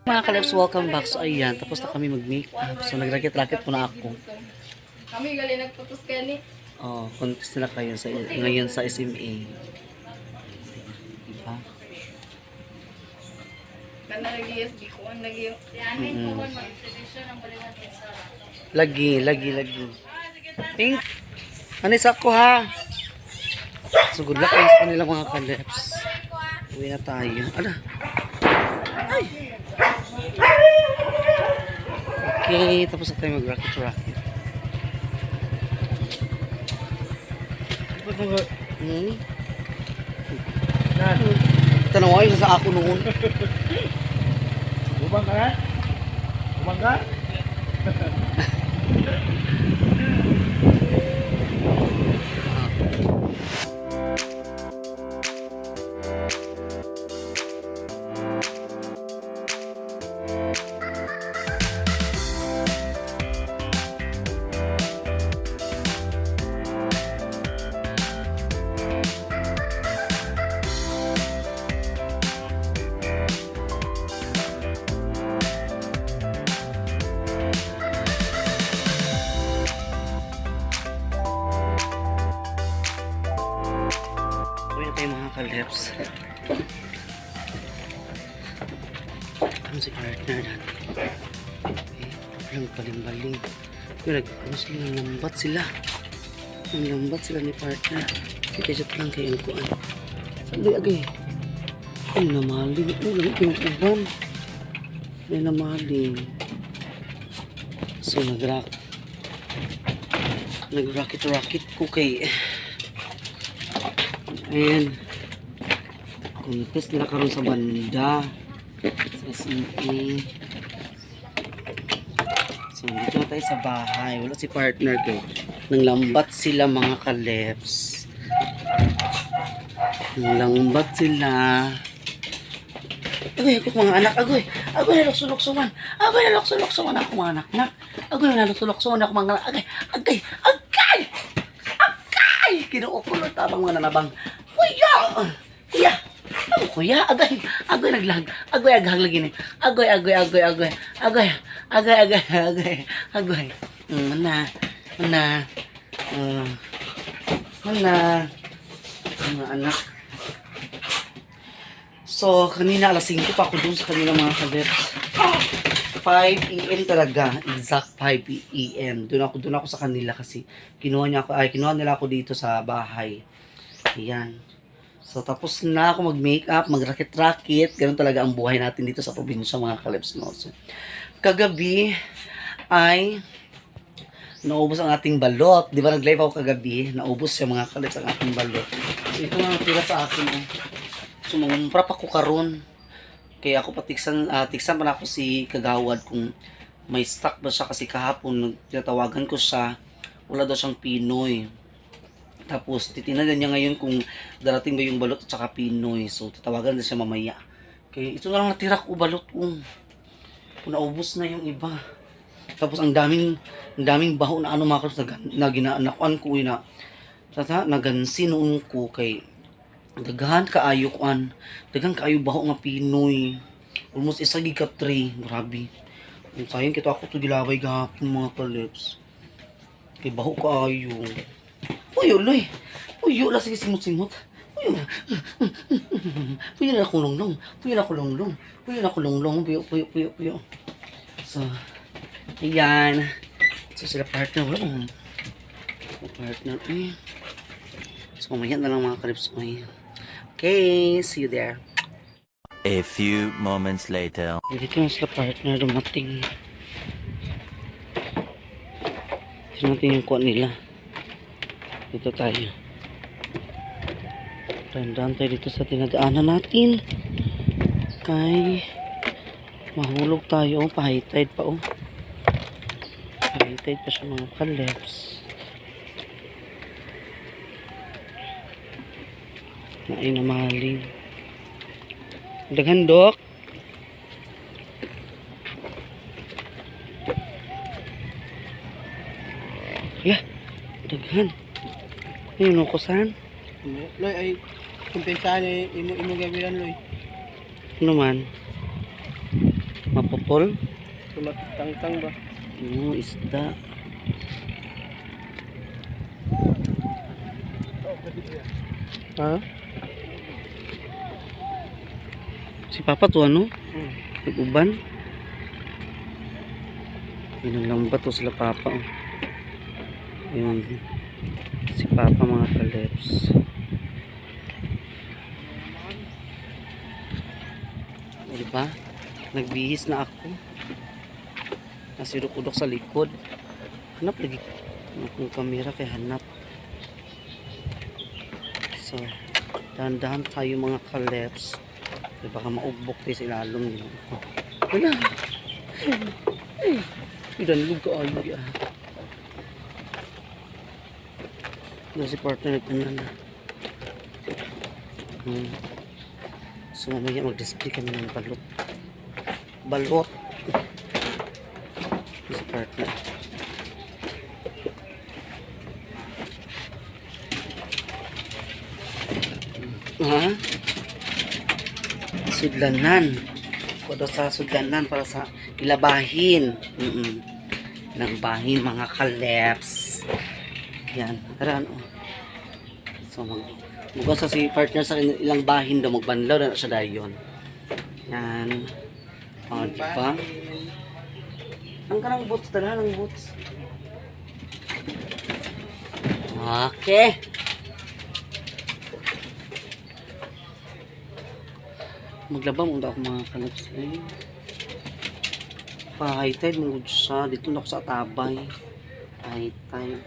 Mga kalabs, welcome back. So ayan, tapos na kami mag-make up. So nagrakit-rakit po na ako. Kami gali nagputos ka ni. Oh, contest na kayo ngayon sa SMA. Diba? Kana lagi USB ko ang lagi. Lagi. Pink. Anis ako ha. So good luck sa kanilang mga kalabs. Uwi na tayo. Ala. Ay. Okay, tapos na tayo mag-rocket. Tanaway sa ako noon. Bumang ka na? Bumang ka? Tayo mga kalabs. Ano si partner natin? Okay, walang baling-baling. Pero lambat sila. Ang lambat sila ni partner. Kaya lang kayo ang kuhan. Sabi agay. Ay namaling. Ulang pinag-uban. Ay namaling. So nag-rocket ko kay and contest nila karon sa banda sa SMA. So dito na tayo sa bahay, wala si partner ko, nang lambat sila mga kalebs, nang lambat sila. Agoy ako mga anak, agoy naluksuluksuman ako mga anak, agoy naluksuluksuman ako mga anak, agay kinuukulot tabang mga nanabang. Kuya, agoy naglag. Agoy aghag lagi ni. Agoy. Mana. Mga anak. So, kanina alas 5 pa ako dun sa kanila mga kalibs. 5 AM talaga, exact 5 AM. Doon ako sa kanila kasi kinuha nila ako dito sa bahay. Ayan. So tapos na ako mag-makeup, mag-rakit-rakit. Ganun talaga ang buhay natin dito sa probinsya mga kalibs, no. So, kagabi ay naubos ang ating balot. Di ba nag-live ako kagabi? Naubos siya mga kalibs ang ating balot. So ito lang natira sa akin. So mangumpra pa ko karon. Kaya ako tiksan pa na ako si Kagawad kung may stock ba siya kasi kahapon nagtatawagan ko siya, wala daw siyang Pinoy. Tapos titinagan niya ngayon kung darating ba yung balot at saka Pinoy. So tatawagan na siya mamaya. Kaya ito na lang natira ko balot kung naubos na yung iba. Tapos ang daming baho na ano mga kalabs na ginaanuan ko na nagansi noon ko kay daghan kaayo baho nga Pinoy, almost isa giga tray, grabe. Sayang kito ako to gilaway gahapon mga kalibs kay baho kaayo. Puyo la sige simot puyo na kulonglong puyo. So ayan, so sila partner wala partner so mamaya na lang mga kalibs. Okay, see you there. A few moments later. Dito na sila partner dumating. Tignan natin yung kuha nila. Dito tayo. Tandaan tayo dito sa tinadaanan natin. Kay mahulog tayo. Pa-high tide pa oh. Pa-high tide pa siya mga kalibs. Ay namaling. Daghan dok. Ya, daghan. Ayun ko saan? Loy ay kumpensahan imo gawiran loy. Ano man? Mapupol? Tumatang-tang ba? Oo, isda. Ha? Si Papa to ano? Hmm. Nag-uban? Lambat to sila Papa. Oh. Ayun. Si Papa mga kaleps. Diba? Nagbihis na ako. Nasirok-udok sa likod. Hanap lagi. Akong kamera kay hanap. So, dahan-dahan tayo mga kaleps. Diba baka maugbok tayo sa ilalong din. Wala. Ay. Idanlog ka ay. Si partner nagpunan na. So mamaya mag-display kami ng balot. Balot. Si partner. Ha? Sudlanan. Kudo sa sudlanan para sa ilabahin. Nagbahin mga kaleps. Yan. Aran oh. So bukas sa si partner sa ilang bahin daw magbanlaw na siya dayon. Yan. Oh, di ba? Ang kanang boots dala ng boots. Okay. Maglaba mo ako mga kalaps. High tide mo siya. Dito na ako sa Tabay. High tide.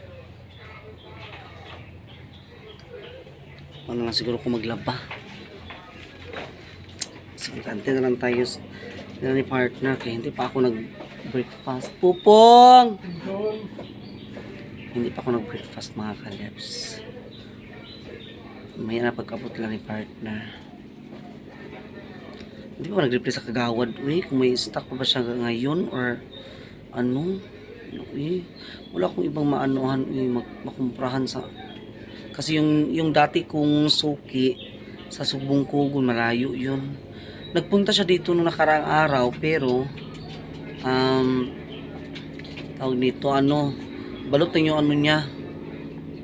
Ano lang siguro kung maglaba. So, kante na lang tayo na ni partner. Kaya hindi pa ako nag-breakfast. Pupong! Hindi pa ako nag-breakfast mga kalaps. May na pagkabot lang ni partner. Hindi pa nag-reply sa kagawad. Uy, kung may stock pa ba siya ngayon or ano? Uy, wala akong ibang maanuhan. Uy, makumprahan sa... Kasi yung dati kong suki sa Subong Kugon, malayo yun. Nagpunta siya dito nung nakaraang araw, pero tawag nito, ano, balot na yung ano niya,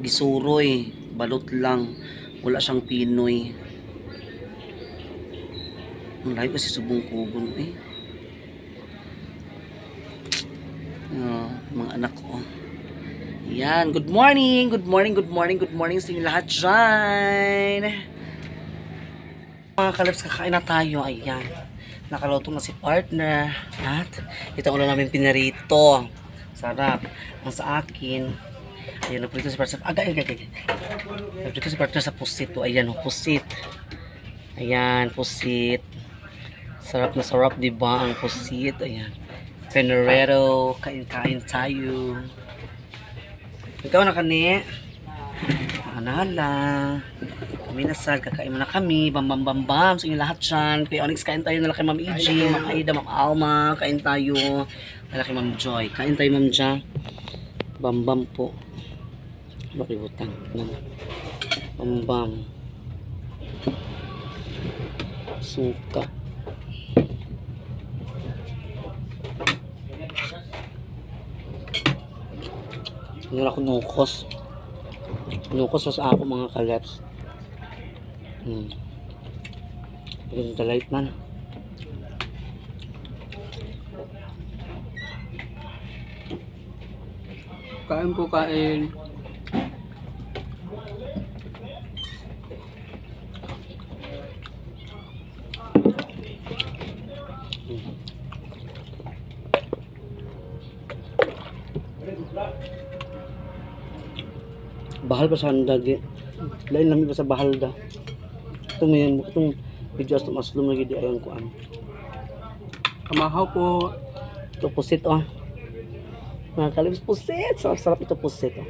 gisuroy, balot lang. Wala siyang Pinoy. Ang layo kasi Subong Kugon eh. Mga anak ko. Yan, good morning, good morning, good morning, good morning sa inyo lahat dyan. Mga kalaps, kakain na tayo. Ayan, nakaluto na si partner. At ito ulo namin pinarito. Sarap. Ang sa akin, ayan, naprito si partner sa naprito si partner sa pusit. Ayan, pusit. Ayan, pusit. Sarap na sarap, diba? Ang pusit. Ayan, Penorero. Kain-kain tayo. Ikaw na kani. Anala. Kami nasal. Kakain mo na kami. Bam bam bam bam. So yung lahat dyan. Kay Onyx, kain tayo na kay Ma'am EJ, Ma'am Aida, Ma'am Alma. Kain tayo. Kaya kay Ma'am Joy. Kain tayo Ma'am Ja. Bam bam po. Bakibutang. Bam bam. Suka. Wala ko nukos. Nukos sa ako mga kalaps. Ganun light man. Kain po kain. Bahal pa sa handa di. Lain namin pa sa bahal da. Itong video as maslum lagi di ayang kuan. Kamahaw po. Ito pusit oh. Mga kalips pusit. Sarap ito pusit oh.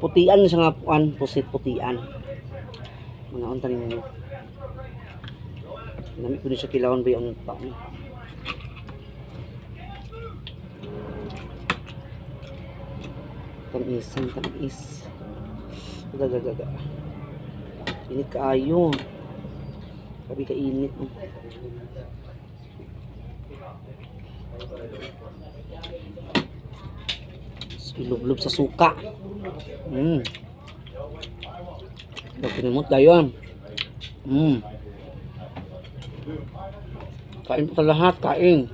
Putian na siya nga kuan. Pusit putian. Mga unta ninyo. Nami ko na siya kilawan ba yung pa. Tamis. Gaga. Init kaayo. Sabi ka init. Ilublob sa suka. Pagkinimot tayo. Kain po sa lahat, kain.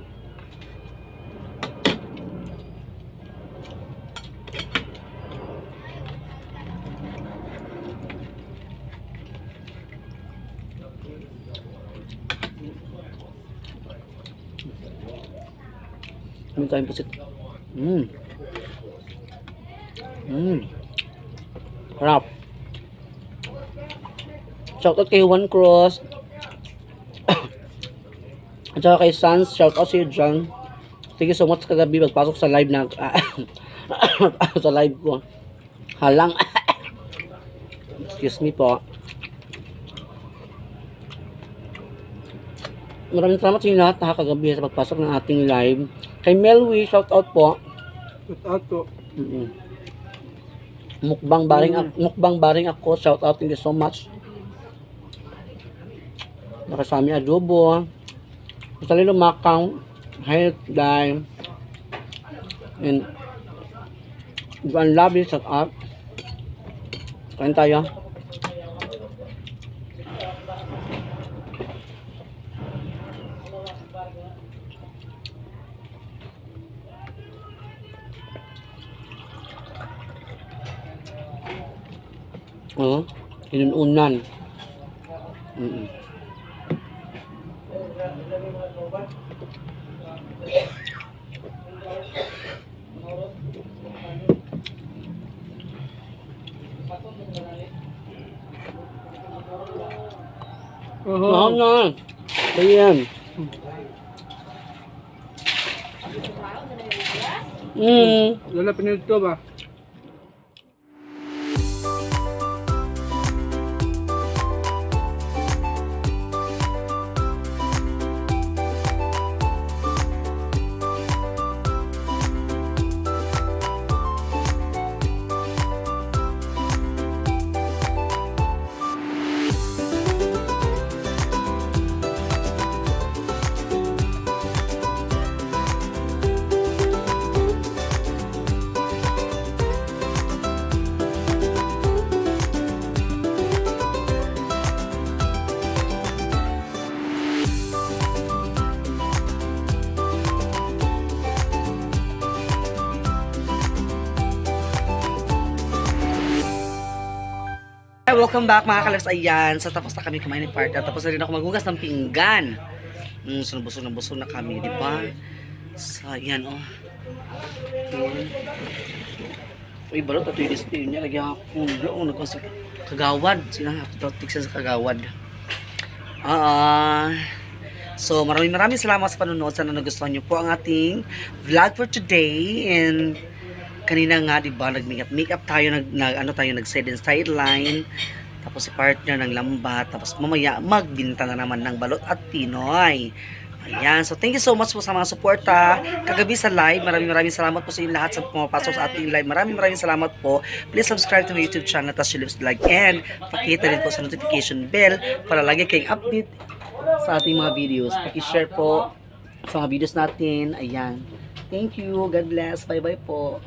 May kain po sit. Harap. Shoutout kay Juan Cruz. At saka kay Sans, shoutout sa iyo dyan. Thank you so much kagabi magpasok sa live na sa live ko. Halang. Excuse me po. Maraming salamat sa inyo lahat na kagabi sa pagpasok ng ating live. Kay Melwi, shoutout po. Shoutout po. Mukbang baring ako, shoutout, thank you so much. Nakasami adobo. Salilo Makang, Health Dime, and Juan Labi, shoutout. Kain tayo. Inununan. Mahal na. Ayan. Wala pinito ba? Welcome back mga kalabs. Ayan, so tapos na kami kumain ng party. Tapos na rin ako maghugas ng pinggan. So busog na kami, di ba? So ayan, oh. Ayan. Uy, balot at yung display niya. Lagyan ako nagkonsig kagawad. Sila ako sa kagawad. So maraming salamat sa panonood. Sana nagustuhan niyo po ang ating vlog for today. And kanina nga, di ba, nag-makeup tayo, nag-side and sideline. Tapos si partner ng lambat. Tapos mamaya, magbinta na naman ng balot at Pinoy. Ayan. So, thank you so much po sa mga suporta. Kagabi sa live, maraming salamat po sa inyo lahat sa pumapasok sa ating live. Maraming salamat po. Please subscribe to my YouTube channel, tas like, and pakita rin po sa notification bell para lagi kayong update sa ating mga videos. Paki-share po sa mga videos natin. Ayan. Thank you. God bless. Bye-bye po.